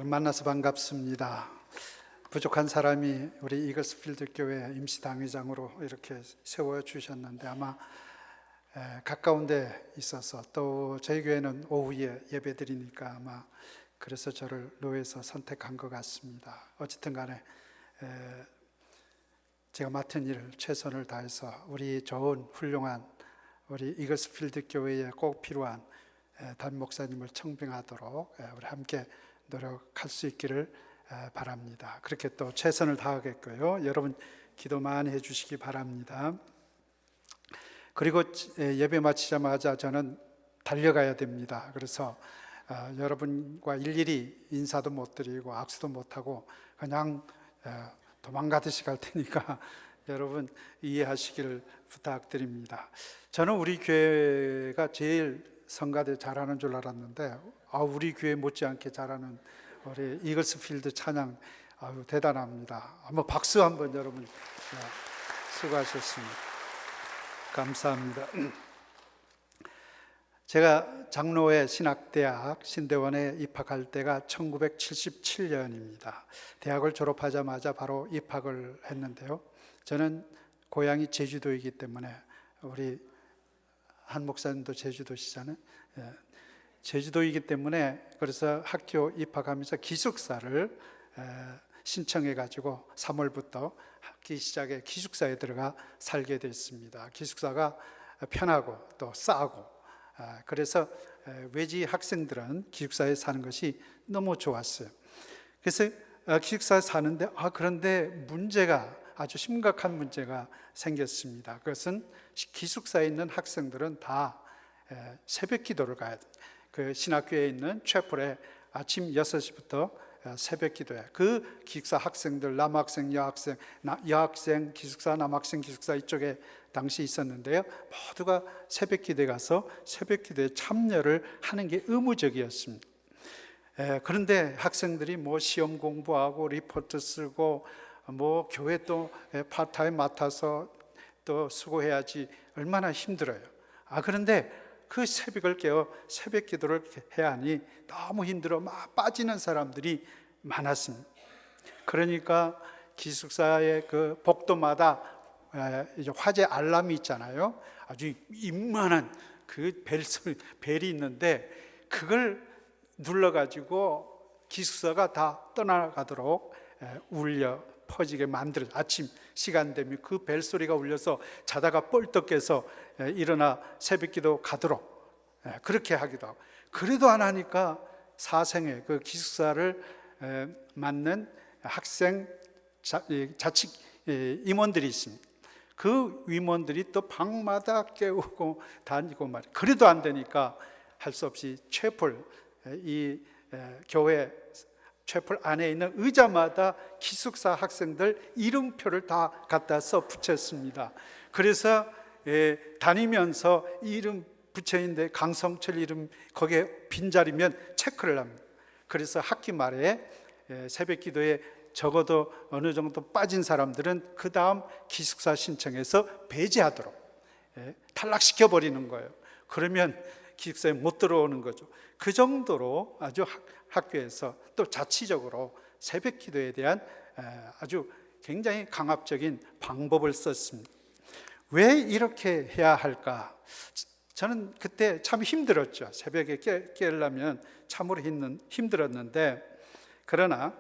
만나서 반갑습니다. 부족한 사람이 우리 이글스필드 교회 임시당회장으로 이렇게 세워주셨는데 아마 가까운 데 있어서 또 저희 교회는 오후에 예배드리니까 아마 그래서 저를 노에서 선택한 것 같습니다. 어쨌든 간에 제가 맡은 일 최선을 다해서 우리 좋은 훌륭한 우리 이글스필드 교회에 꼭 필요한 담임 목사님을 청빙하도록 우리 함께 노력할 수 있기를 바랍니다. 그렇게 또 최선을 다하겠고요. 여러분 기도 많이 해주시기 바랍니다. 그리고 예배 마치자마자 저는 달려가야 됩니다. 그래서 여러분과 일일이 인사도 못 드리고 악수도 못 하고 그냥 도망가듯이 갈 테니까 여러분 이해하시기를 부탁드립니다. 저는 우리 교회가 제일 성가대 잘하는 줄 알았는데 우리 교회 못지않게 잘하는 우리 이글스필드 찬양 대단합니다. 한번 박수 한번 여러분 수고하셨습니다. 감사합니다. 제가 장로회 신학대학 신대원에 입학할 때가 1977년입니다. 대학을 졸업하자마자 바로 입학을 했는데요. 저는 고향이 제주도이기 때문에 우리 한 목사님도 제주도시잖아요. 제주도이기 때문에 그래서 학교 입학하면서 기숙사를 신청해 가지고 3월부터 학기 시작에 기숙사에 들어가 살게 됐습니다. 기숙사가 편하고 또 싸고 그래서 외지 학생들은 기숙사에 사는 것이 너무 좋았어요. 그래서 기숙사에 사는데 그런데 문제가 아주 심각한 문제가 생겼습니다. 그것은 기숙사에 있는 학생들은 다 새벽 기도를 가야 돼요. 그 신학교에 있는 채플에 아침 6시부터 새벽 기도해. 그 기숙사 학생들, 남학생, 여학생, 여학생 기숙사, 남학생 기숙사 이쪽에 당시 있었는데요. 모두가 새벽 기도에 가서 새벽 기도에 참여를 하는 게 의무적이었습니다. 그런데 학생들이 뭐 시험 공부하고 리포트 쓰고 뭐 교회 또 파트타임 맡아서 또 수고해야지 얼마나 힘들어요. 그런데 그 새벽을 깨어 새벽 기도를 해야 하니 너무 힘들어 막 빠지는 사람들이 많았습니다. 그러니까 기숙사의 그 복도마다 화재 알람이 있잖아요. 아주 이만한 그 벨이 있는데 그걸 눌러가지고 기숙사가 다 떠나가도록 울려 퍼지게 만들어. 아침 시간 되면 그 벨소리가 울려서 자다가 뻘떡 깨서 일어나 새벽기도 가도록 그렇게 하기도 하고. 그래도 안 하니까 사생회 그 기숙사를 맡는 학생 자칙 임원들이 있습니다. 그 임원들이 또 방마다 깨우고 다니고 말이에요. 그래도 안 되니까 할 수 없이 채플 이 교회 채플 안에 있는 의자마다 기숙사 학생들 이름표를 다 갖다 써 붙였습니다. 그래서 다니면서 이름 붙여있는데 강성철 이름 거기에 빈자리면 체크를 합니다. 그래서 학기 말에 새벽 기도에 적어도 어느 정도 빠진 사람들은 그 다음 기숙사 신청해서 배제하도록 탈락시켜 버리는 거예요. 그러면 기숙사에 못 들어오는 거죠. 그 정도로 아주 학교에서 또 자치적으로 새벽 기도에 대한 아주 굉장히 강압적인 방법을 썼습니다. 왜 이렇게 해야 할까? 저는 그때 참 힘들었죠. 새벽에 깨려면 참으로 힘들었는데 그러나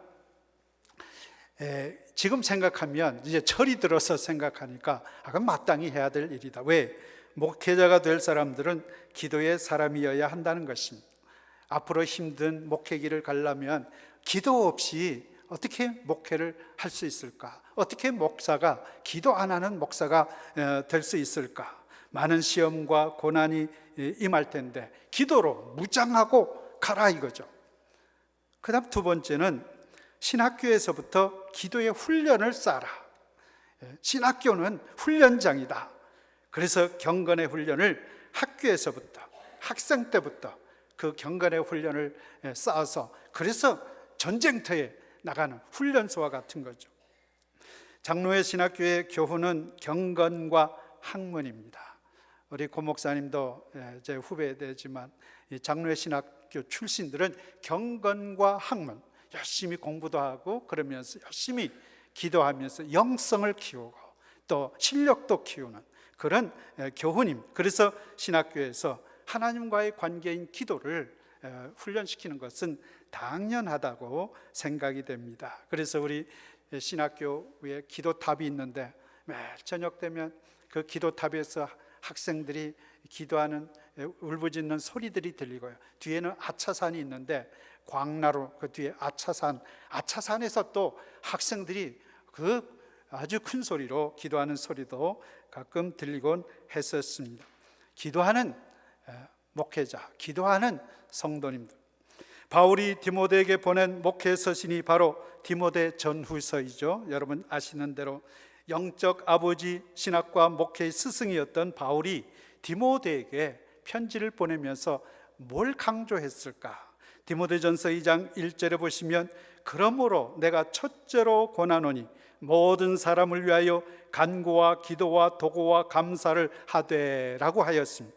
지금 생각하면 이제 철이 들어서 생각하니까 그건 마땅히 해야 될 일이다. 왜? 목회자가 될 사람들은 기도의 사람이어야 한다는 것입니다. 앞으로 힘든 목회 길을 가려면 기도 없이 어떻게 목회를 할 수 있을까? 어떻게 목사가 기도 안 하는 목사가 될 수 있을까? 많은 시험과 고난이 임할 텐데 기도로 무장하고 가라 이거죠. 그 다음 두 번째는 신학교에서부터 기도의 훈련을 쌓아라. 신학교는 훈련장이다. 그래서 경건의 훈련을 학교에서부터 학생 때부터 그 경건의 훈련을 쌓아서 그래서 전쟁터에 나가는 훈련소와 같은 거죠. 장로회 신학교의 교훈은 경건과 학문입니다. 우리 고 목사님도 제 후배되지만 장로회 신학교 출신들은 경건과 학문, 열심히 공부도 하고 그러면서 열심히 기도하면서 영성을 키우고 또 실력도 키우는 그런 교훈임. 그래서 신학교에서 하나님과의 관계인 기도를 훈련시키는 것은 당연하다고 생각이 됩니다. 그래서 우리 신학교에 기도탑이 있는데 매일 저녁 되면 그 기도탑에서 학생들이 기도하는 울부짖는 소리들이 들리고요. 뒤에는 아차산이 있는데 광나루 그 뒤에 아차산에서 또 학생들이 그 아주 큰 소리로 기도하는 소리도 가끔 들리곤 했었습니다. 기도하는 목회자, 기도하는 성도님들, 바울이 디모데에게 보낸 목회 서신이 바로 디모데 전후서이죠. 여러분 아시는 대로 영적 아버지, 신학과 목회의 스승이었던 바울이 디모데에게 편지를 보내면서 뭘 강조했을까? 디모데전서 2장 1절에 보시면 그러므로 내가 첫째로 권하노니 모든 사람을 위하여 간구와 기도와 도구와 감사를 하되라고 하였습니다.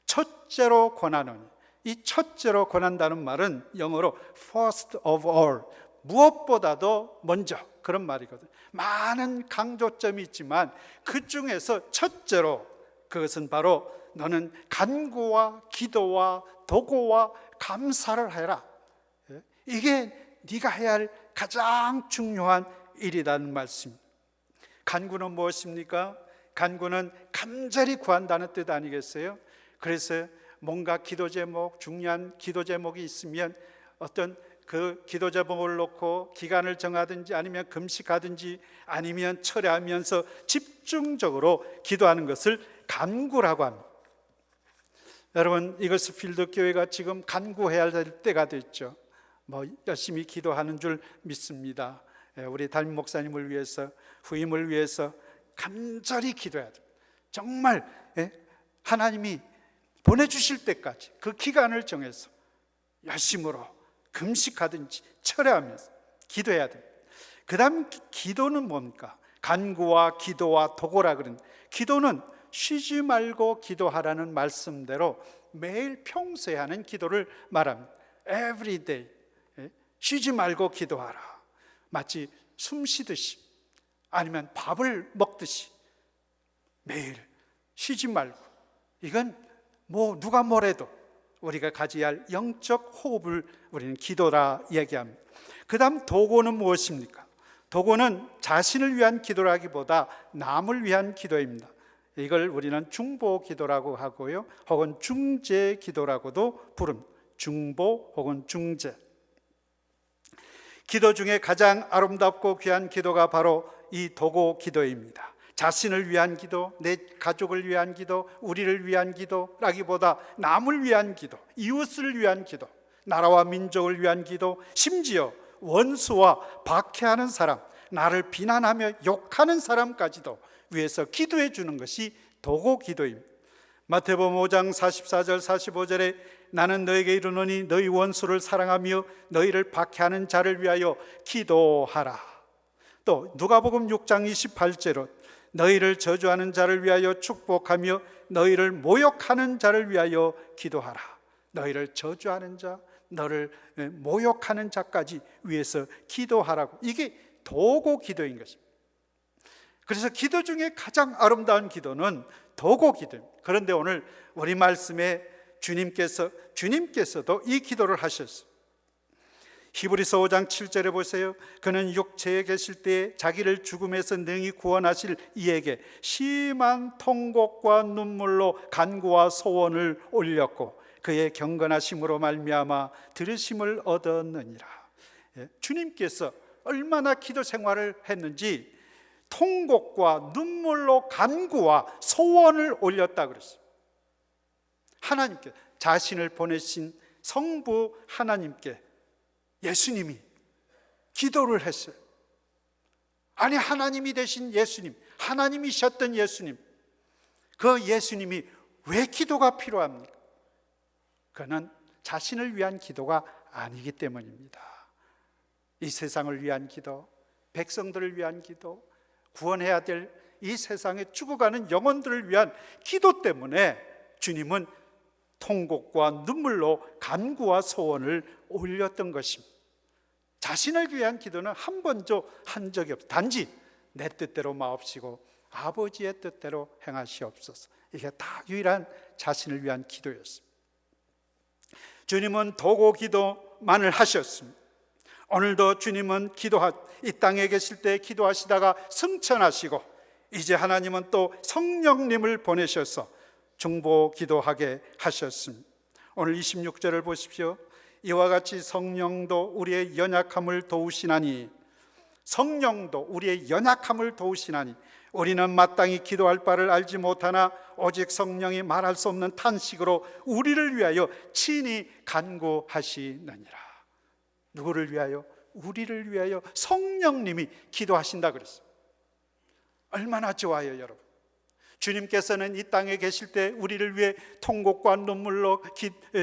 첫째로 권하노니, 이 첫째로 권한다는 말은 영어로 first of all, 무엇보다도 먼저, 그런 말이거든요. 많은 강조점이 있지만 그 중에서 첫째로, 그것은 바로 너는 간구와 기도와 도구와 감사를 해라. 이게 네가 해야 할 가장 중요한 일이라는 말씀입니다. 간구는 무엇입니까? 간구는 간절히 구한다는 뜻 아니겠어요? 그래서 뭔가 기도 제목, 중요한 기도 제목이 있으면 어떤 그 기도 제목을 놓고 기간을 정하든지 아니면 금식하든지 아니면 철회하면서 집중적으로 기도하는 것을 간구라고 합니다. 여러분, 이글스필드 교회가 지금 간구해야 될 때가 됐죠. 열심히 기도하는 줄 믿습니다. 우리 담임 목사님을 위해서, 후임을 위해서 간절히 기도해야 돼요. 정말 하나님이 보내주실 때까지 그 기간을 정해서 열심으로 금식하든지 철회하면서 기도해야 됩니다. 그 다음 기도는 뭡니까? 간구와 기도와 도구라 그러는, 기도는 쉬지 말고 기도하라는 말씀대로 매일 평소에 하는 기도를 말합니다. Every day, 쉬지 말고 기도하라. 마치 숨 쉬듯이 아니면 밥을 먹듯이 매일 쉬지 말고, 이건 누가 뭐래도 우리가 가져야 할 영적 호흡을 우리는 기도라 얘기합니다. 그 다음 도구는 무엇입니까? 도구는 자신을 위한 기도라기보다 남을 위한 기도입니다. 이걸 우리는 중보 기도라고 하고요, 혹은 중재 기도라고도 부릅니다. 중보 혹은 중재. 기도 중에 가장 아름답고 귀한 기도가 바로 이 도구 기도입니다. 자신을 위한 기도, 내 가족을 위한 기도, 우리를 위한 기도라기보다 남을 위한 기도, 이웃을 위한 기도, 나라와 민족을 위한 기도, 심지어 원수와 박해하는 사람, 나를 비난하며 욕하는 사람까지도 위해서 기도해 주는 것이 도구 기도입니다. 마태복음 5장 44절 45절에 나는 너에게 이르노니 너희 원수를 사랑하며 너희를 박해하는 자를 위하여 기도하라. 또 누가복음 6장 28절로 너희를 저주하는 자를 위하여 축복하며 너희를 모욕하는 자를 위하여 기도하라. 너희를 저주하는 자, 너를 모욕하는 자까지 위해서 기도하라고. 이게 도구 기도인 것입니다. 그래서 기도 중에 가장 아름다운 기도는 도구 기도입니다. 그런데 오늘 우리 말씀에 주님께서도 이 기도를 하셨어요. 히브리서 5장 7절에 보세요. 그는 육체에 계실 때에 자기를 죽음에서 능히 구원하실 이에게 심한 통곡과 눈물로 간구와 소원을 올렸고 그의 경건하심으로 말미암아 들으심을 얻었느니라. 주님께서 얼마나 기도 생활을 했는지 통곡과 눈물로 간구와 소원을 올렸다 그랬어요. 하나님께, 자신을 보내신 성부 하나님께 예수님이 기도를 했어요. 아니, 하나님이 되신 예수님, 하나님이셨던 예수님, 그 예수님이 왜 기도가 필요합니까? 그는 자신을 위한 기도가 아니기 때문입니다. 이 세상을 위한 기도, 백성들을 위한 기도, 구원해야 될 이 세상에 죽어가는 영혼들을 위한 기도 때문에 주님은 통곡과 눈물로 간구와 소원을 올렸던 것입니다. 자신을 위한 기도는 한 번도 한 적이 없어요. 단지 내 뜻대로 마옵시고 아버지의 뜻대로 행하시옵소서. 이게 다 유일한 자신을 위한 기도였습니다. 주님은 도고 기도만을 하셨습니다. 오늘도 주님은 이 땅에 계실 때 기도하시다가 승천하시고 이제 하나님은 또 성령님을 보내셔서 중보 기도하게 하셨습니다. 오늘 26절을 보십시오. 이와 같이 성령도 우리의 연약함을 도우시나니, 성령도 우리의 연약함을 도우시나니 우리는 마땅히 기도할 바를 알지 못하나 오직 성령이 말할 수 없는 탄식으로 우리를 위하여 친히 간구하시느니라. 누구를 위하여? 우리를 위하여 성령님이 기도하신다 그랬어요. 얼마나 좋아요, 여러분. 주님께서는 이 땅에 계실 때 우리를 위해 통곡과 눈물로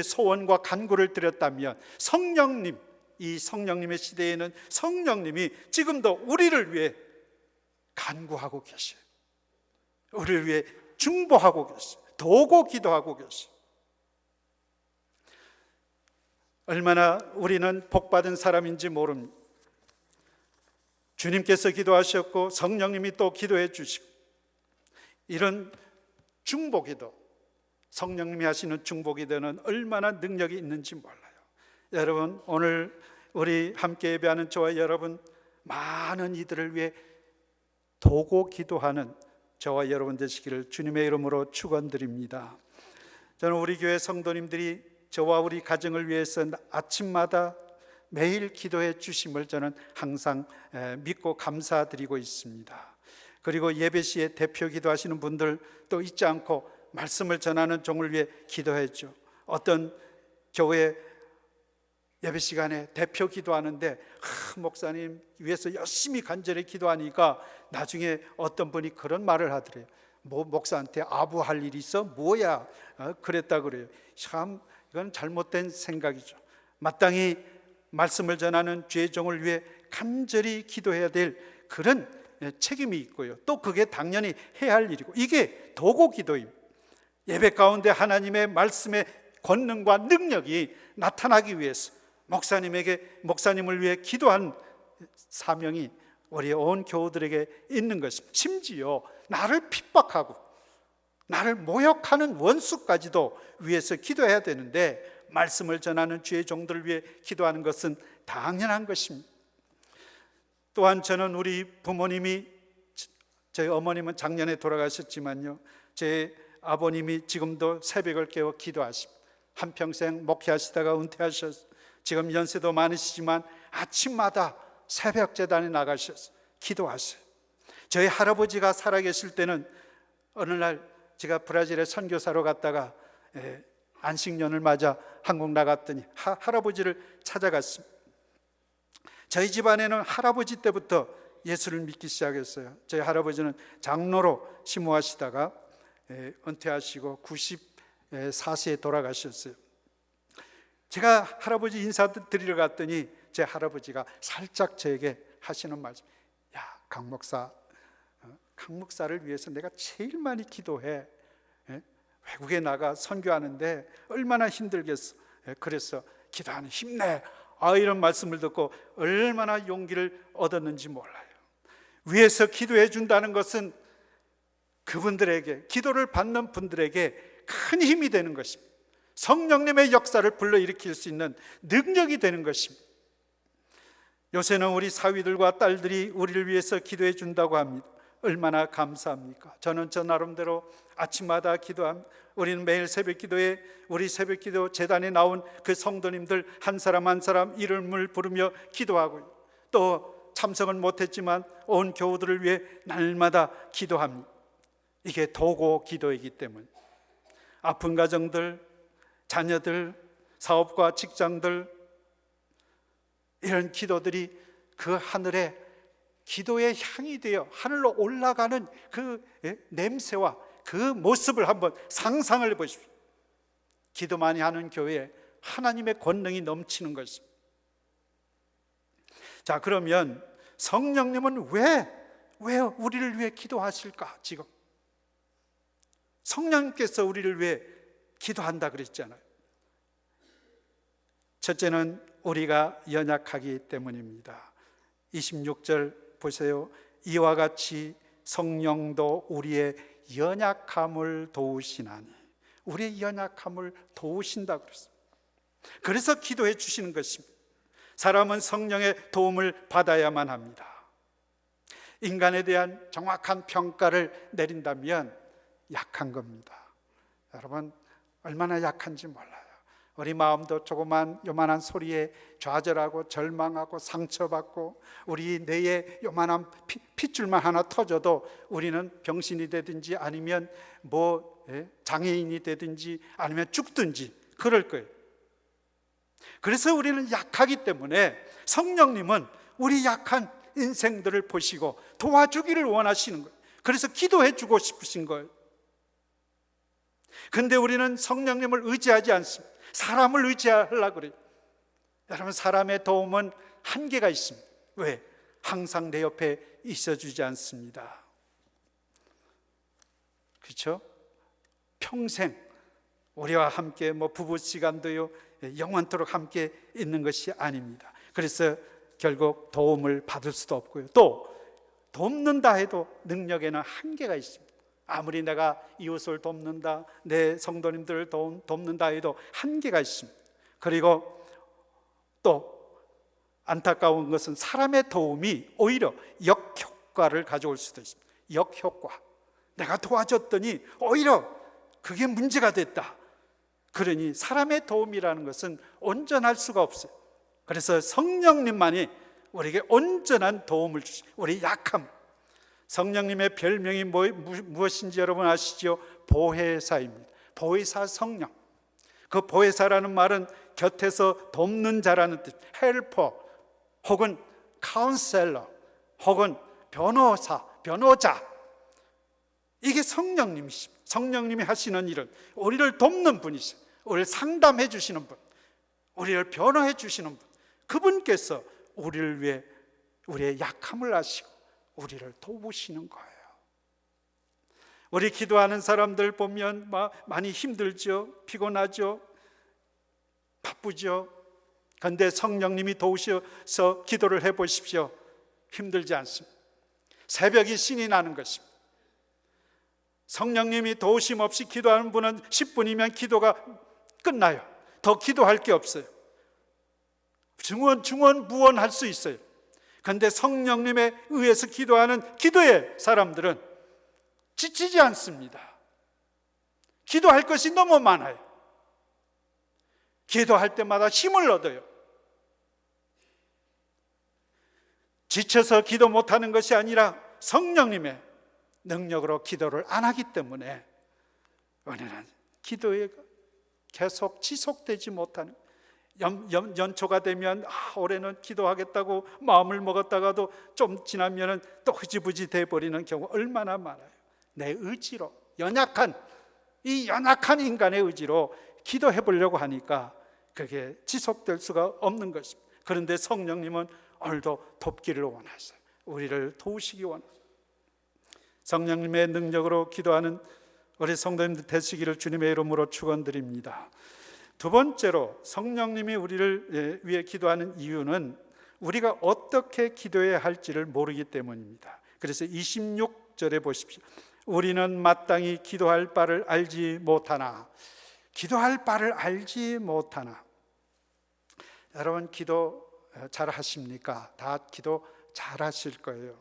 소원과 간구를 드렸다면 성령님, 이 성령님의 시대에는 성령님이 지금도 우리를 위해 간구하고 계셔요. 우리를 위해 중보하고 계셔요. 도고 기도하고 계셔요. 얼마나 우리는 복받은 사람인지 모릅니다. 주님께서 기도하셨고 성령님이 또 기도해 주시고, 이런 중보기도, 성령님이 하시는 중보기도는 얼마나 능력이 있는지 몰라요. 여러분, 오늘 우리 함께 예배하는 저와 여러분, 많은 이들을 위해 도고 기도하는 저와 여러분 되시기를 주님의 이름으로 축원드립니다. 저는 우리 교회 성도님들이 저와 우리 가정을 위해서 아침마다 매일 기도해 주심을 저는 항상 믿고 감사드리고 있습니다. 그리고 예배 시에 대표 기도하시는 분들 또 잊지 않고 말씀을 전하는 종을 위해 기도했죠. 어떤 교회 예배 시간에 대표 기도하는데 목사님 위해서 열심히 간절히 기도하니까 나중에 어떤 분이 그런 말을 하더래요. 목사한테 아부할 일이 있어? 뭐야? 그랬다 그래요. 참 이건 잘못된 생각이죠. 마땅히 말씀을 전하는 주의 종을 위해 간절히 기도해야 될 그런 책임이 있고요. 또 그게 당연히 해야 할 일이고, 이게 도고 기도입니다. 예배 가운데 하나님의 말씀의 권능과 능력이 나타나기 위해서 목사님을 위해 기도한 사명이 우리 온 교우들에게 있는 것입니다. 심지어 나를 핍박하고 나를 모욕하는 원수까지도 위해서 기도해야 되는데, 말씀을 전하는 주의 종들을 위해 기도하는 것은 당연한 것입니다. 또한 저는 우리 부모님이, 저희 어머님은 작년에 돌아가셨지만요, 제 아버님이 지금도 새벽을 깨워 기도하십니다. 한평생 목회하시다가 은퇴하셔서 지금 연세도 많으시지만 아침마다 새벽 제단에 나가셔서 기도하세요. 저희 할아버지가 살아계실 때는 어느 날 제가 브라질에 선교사로 갔다가 안식년을 맞아 한국 나갔더니 할아버지를 찾아갔습니다. 저희 집안에는 할아버지 때부터 예수를 믿기 시작했어요. 저희 할아버지는 장로로 심호하시다가 은퇴하시고 94세에 돌아가셨어요. 제가 할아버지 인사드리러 갔더니 제 할아버지가 살짝 저에게 하시는 말씀, 야, 강 목사를 위해서 내가 제일 많이 기도해. 외국에 나가 선교하는데 얼마나 힘들겠어. 그래서 기도하는 힘내. 이런 말씀을 듣고 얼마나 용기를 얻었는지 몰라요. 위에서 기도해 준다는 것은 그분들에게, 기도를 받는 분들에게 큰 힘이 되는 것입니다. 성령님의 역사를 불러일으킬 수 있는 능력이 되는 것입니다. 요새는 우리 사위들과 딸들이 우리를 위해서 기도해 준다고 합니다. 얼마나 감사합니까? 저는 저 나름대로 아침마다 기도합니다. 우리는 매일 새벽기도에, 우리 새벽기도 재단에 나온 그 성도님들 한 사람 한 사람 이름을 부르며 기도하고요, 또 참석은 못했지만 온 교우들을 위해 날마다 기도합니다. 이게 도고 기도이기 때문에 아픈 가정들, 자녀들, 사업과 직장들, 이런 기도들이 그 하늘에 기도의 향이 되어 하늘로 올라가는 그 냄새와 그 모습을 한번 상상을 해보십시오. 기도 많이 하는 교회에 하나님의 권능이 넘치는 것입니다. 자, 그러면 성령님은 왜 우리를 위해 기도하실까? 지금 성령님께서 우리를 위해 기도한다 그랬잖아요. 첫째는 우리가 연약하기 때문입니다. 26절 보세요. 이와 같이 성령도 우리의 연약함을 도우시나니, 우리의 연약함을 도우신다 그랬습니다. 그래서 기도해 주시는 것입니다. 사람은 성령의 도움을 받아야만 합니다. 인간에 대한 정확한 평가를 내린다면 약한 겁니다. 여러분, 얼마나 약한지 몰라요. 우리 마음도 조그만 요만한 소리에 좌절하고 절망하고 상처받고, 우리 뇌에 요만한 핏줄만 하나 터져도 우리는 병신이 되든지 아니면 장애인이 되든지 아니면 죽든지 그럴 거예요. 그래서 우리는 약하기 때문에 성령님은 우리 약한 인생들을 보시고 도와주기를 원하시는 거예요. 그래서 기도해 주고 싶으신 거예요. 근데 우리는 성령님을 의지하지 않습니다. 사람을 의지하려고 그래요. 여러분, 사람의 도움은 한계가 있습니다. 왜? 항상 내 옆에 있어주지 않습니다. 그렇죠? 평생 우리와 함께 부부 시간도요, 영원토록 함께 있는 것이 아닙니다. 그래서 결국 도움을 받을 수도 없고요, 또 돕는다 해도 능력에는 한계가 있습니다. 아무리 내가 이웃을 돕는다, 내 성도님들을 돕는다 해도 한계가 있습니다. 그리고 또 안타까운 것은 사람의 도움이 오히려 역효과를 가져올 수도 있습니다. 역효과. 내가 도와줬더니 오히려 그게 문제가 됐다. 그러니 사람의 도움이라는 것은 온전할 수가 없어요. 그래서 성령님만이 우리에게 온전한 도움을 주시고, 우리 약함, 성령님의 별명이 무엇인지 여러분 아시죠? 보혜사입니다. 보혜사 성령. 그 보혜사라는 말은 곁에서 돕는 자라는 뜻, 헬퍼 혹은 카운셀러 혹은 변호사, 변호자, 이게 성령님이십니다. 성령님이 하시는 일은 우리를 돕는 분이세요. 우리를 상담해 주시는 분, 우리를 변호해 주시는 분, 그분께서 우리를 위해 우리의 약함을 아시고 우리를 도우시는 거예요. 우리 기도하는 사람들 보면 많이 힘들죠, 피곤하죠, 바쁘죠. 그런데 성령님이 도우셔서 기도를 해보십시오. 힘들지 않습니다. 새벽이 신이 나는 것입니다. 성령님이 도우심 없이 기도하는 분은 10분이면 기도가 끝나요. 더 기도할 게 없어요. 중원부원할 수 있어요. 그런데 성령님에 의해서 기도하는 기도의 사람들은 지치지 않습니다. 기도할 것이 너무 많아요. 기도할 때마다 힘을 얻어요. 지쳐서 기도 못하는 것이 아니라 성령님의 능력으로 기도를 안 하기 때문에 우리는 기도에 계속 지속되지 못하는, 연초가 되면 올해는 기도하겠다고 마음을 먹었다가도 좀 지나면 또 흐지부지 돼버리는 경우 얼마나 많아요. 내 의지로, 연약한 인간의 의지로 기도해 보려고 하니까 그게 지속될 수가 없는 것입니다. 그런데 성령님은 오늘도 돕기를 원하세요. 우리를 도우시기 원하세요. 성령님의 능력으로 기도하는 우리 성도님들 되시기를 주님의 이름으로 축원드립니다. 두 번째로 성령님이 우리를 위해 기도하는 이유는 우리가 어떻게 기도해야 할지를 모르기 때문입니다. 그래서 26절에 보십시오. 우리는 마땅히 기도할 바를 알지 못하나. 기도할 바를 알지 못하나. 여러분, 기도 잘 하십니까? 다 기도 잘 하실 거예요.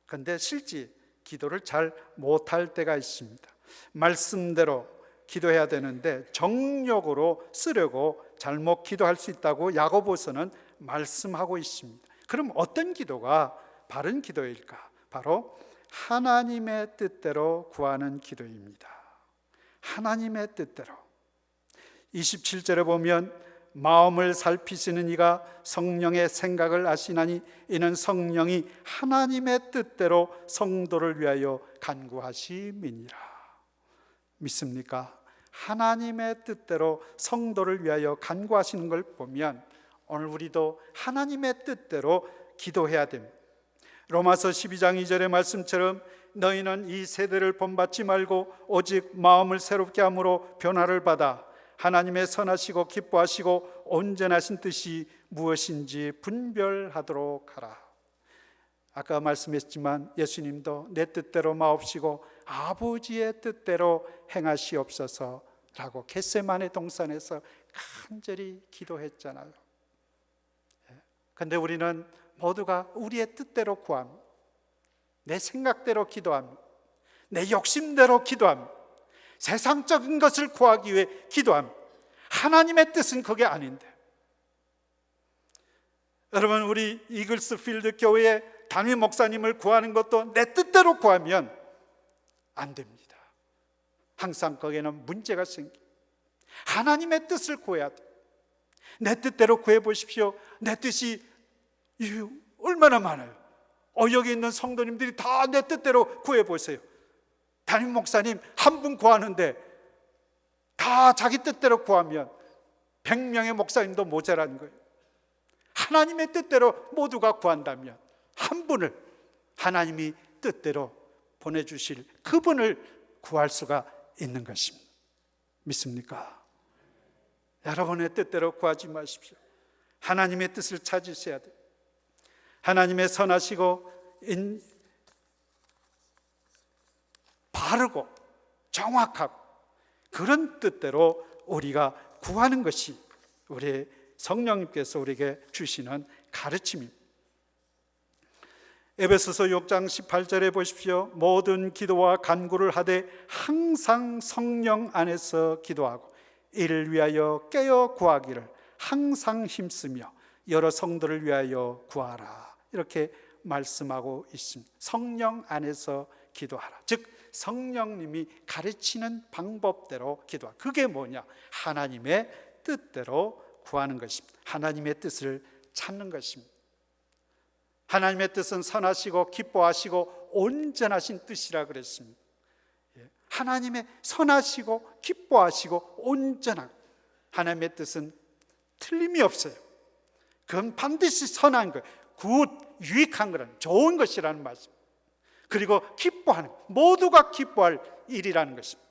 그런데 실제 기도를 잘 못할 때가 있습니다. 말씀대로 기도해야 되는데 정욕으로 쓰려고 잘못 기도할 수 있다고 야고보서는 말씀하고 있습니다. 그럼 어떤 기도가 바른 기도일까? 바로 하나님의 뜻대로 구하는 기도입니다. 하나님의 뜻대로. 27절에 보면 마음을 살피시는 이가 성령의 생각을 아시나니 이는 성령이 하나님의 뜻대로 성도를 위하여 간구하심이니라. 믿습니까? 하나님의 뜻대로 성도를 위하여 간구하시는 걸 보면 오늘 우리도 하나님의 뜻대로 기도해야 됩니다. 로마서 12장 2절의 말씀처럼 너희는 이 세대를 본받지 말고 오직 마음을 새롭게 함으로 변화를 받아 하나님의 선하시고 기뻐하시고 온전하신 뜻이 무엇인지 분별하도록 하라. 아까 말씀했지만 예수님도 내 뜻대로 마옵시고 아버지의 뜻대로 행하시옵소서라고 겟세마네 동산에서 간절히 기도했잖아요. 그런데 우리는 모두가 우리의 뜻대로 구합니다. 내 생각대로 기도합니다. 내 욕심대로 기도합니다. 세상적인 것을 구하기 위해 기도합니다. 하나님의 뜻은 그게 아닌데, 여러분, 우리 이글스필드 교회의 담임 목사님을 구하는 것도 내 뜻대로 구하면 안 됩니다. 항상 거기에는 문제가 생깁니다. 하나님의 뜻을 구해야 돼요. 내 뜻대로 구해보십시오. 내 뜻이 얼마나 많아요. 여기 있는 성도님들이 다 내 뜻대로 구해보세요. 담임 목사님 한 분 구하는데 다 자기 뜻대로 구하면 100명의 목사님도 모자란 거예요. 하나님의 뜻대로 모두가 구한다면 한 분을 하나님이 뜻대로 보내주실 그분을 구할 수가 있는 것입니다. 믿습니까? 여러분의 뜻대로 구하지 마십시오. 하나님의 뜻을 찾으셔야 돼요. 하나님의 선하시고 바르고 정확하고 그런 뜻대로 우리가 구하는 것이 우리 성령님께서 우리에게 주시는 가르침입니다. 에베소서 6장 18절에 보십시오. 모든 기도와 간구를 하되 항상 성령 안에서 기도하고 이를 위하여 깨어 구하기를 항상 힘쓰며 여러 성도를 위하여 구하라. 이렇게 말씀하고 있습니다. 성령 안에서 기도하라. 즉 성령님이 가르치는 방법대로 기도하라. 그게 뭐냐? 하나님의 뜻대로 구하는 것입니다. 하나님의 뜻을 찾는 것입니다. 하나님의 뜻은 선하시고 기뻐하시고 온전하신 뜻이라 그랬습니다. 하나님의 선하시고 기뻐하시고 온전한 하나님의 뜻은 틀림이 없어요. 그건 반드시 선한 거예요. 굿, 유익한 거라는, 좋은 것이라는 말씀. 그리고 기뻐하는, 모두가 기뻐할 일이라는 것입니다.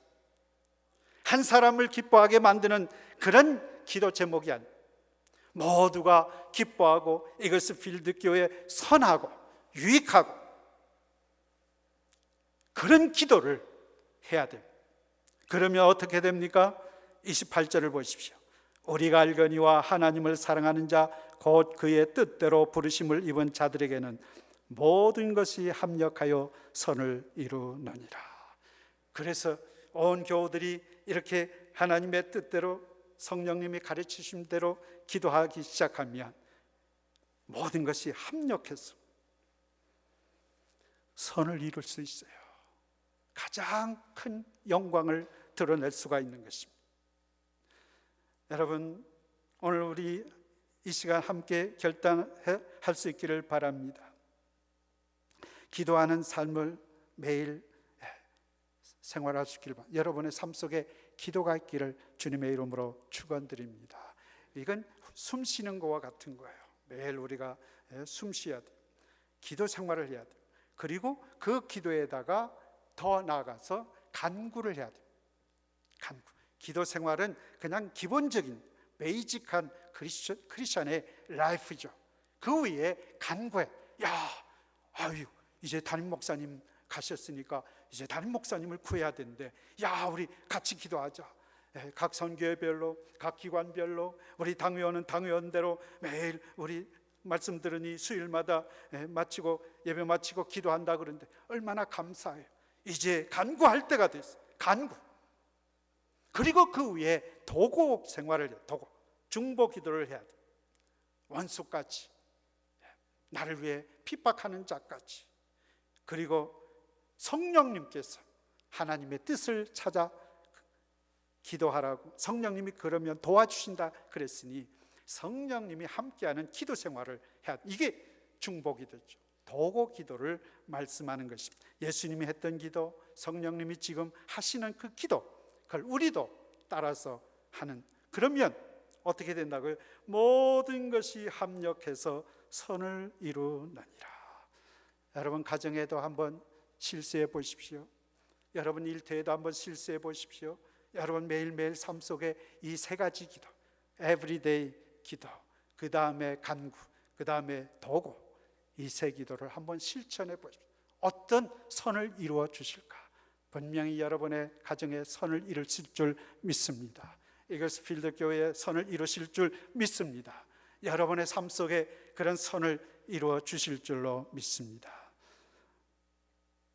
한 사람을 기뻐하게 만드는 그런 기도 제목이 아니에요. 모두가 기뻐하고 이글스필드 교회 선하고 유익하고 그런 기도를 해야 됩니다. 그러면 어떻게 됩니까? 28절을 보십시오. 우리가 알거니와 하나님을 사랑하는 자 곧 그의 뜻대로 부르심을 입은 자들에게는 모든 것이 합력하여 선을 이루느니라. 그래서 온 교우들이 이렇게 하나님의 뜻대로 성령님이 가르치신 대로 기도하기 시작하면 모든 것이 합력해서 선을 이룰 수 있어요. 가장 큰 영광을 드러낼 수가 있는 것입니다. 여러분, 오늘 우리 이 시간 함께 결단할 수 있기를 바랍니다. 기도하는 삶을 매일 생활할 수 있기를 바랍니다. 여러분의 삶 속에 기도가 있기를 주님의 이름으로 축원드립니다. 이건 숨 쉬는 것과 같은 거예요. 매일 우리가 숨 쉬어야 돼요. 기도 생활을 해야 돼요. 그리고 그 기도에다가 더 나아가서 간구를 해야 돼요. 간구. 기도 생활은 그냥 기본적인 베이직한 크리스천의 라이프죠. 그 위에 간구해. 이제 담임 목사님 가셨으니까 이제 담임 목사님을 구해야 되는데, 우리 같이 기도하자. 각 선교회별로, 각 기관별로, 우리 당회원은 당회원대로 매일 우리 말씀 들으니 수요일마다 마치고 예배 마치고 기도한다 그러는데 얼마나 감사해요. 이제 간구할 때가 됐어요. 간구. 그리고 그 위에 도구 생활을 해요. 도구. 중보 기도를 해야 돼요. 원수까지, 나를 위해 핍박하는 자까지. 그리고 성령님께서 하나님의 뜻을 찾아 기도하라고, 성령님이 그러면 도와주신다 그랬으니 성령님이 함께하는 기도 생활을 해야 돼. 이게 중보 기도죠. 도구 기도를 말씀하는 것입니다. 예수님이 했던 기도, 성령님이 지금 하시는 그 기도, 그걸 우리도 따라서 하는. 그러면 어떻게 된다고요? 모든 것이 합력해서 선을 이루느니라. 여러분 가정에도 한번 실수해 보십시오. 여러분 일터에도 한번 실수해 보십시오. 여러분 매일매일 삶 속에 이 세 가지 기도, 에브리데이 기도, 그 다음에 간구, 그 다음에 도구, 이 세 기도를 한번 실천해 보십시오. 어떤 선을 이루어 주실까? 분명히 여러분의 가정에 선을 이루실 줄 믿습니다. 이글스필드 교회에 선을 이루실 줄 믿습니다. 여러분의 삶 속에 그런 선을 이루어 주실 줄로 믿습니다.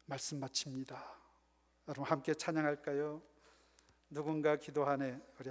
말씀 마칩니다. 여러분 함께 찬양할까요? 누군가 기도하네. 우리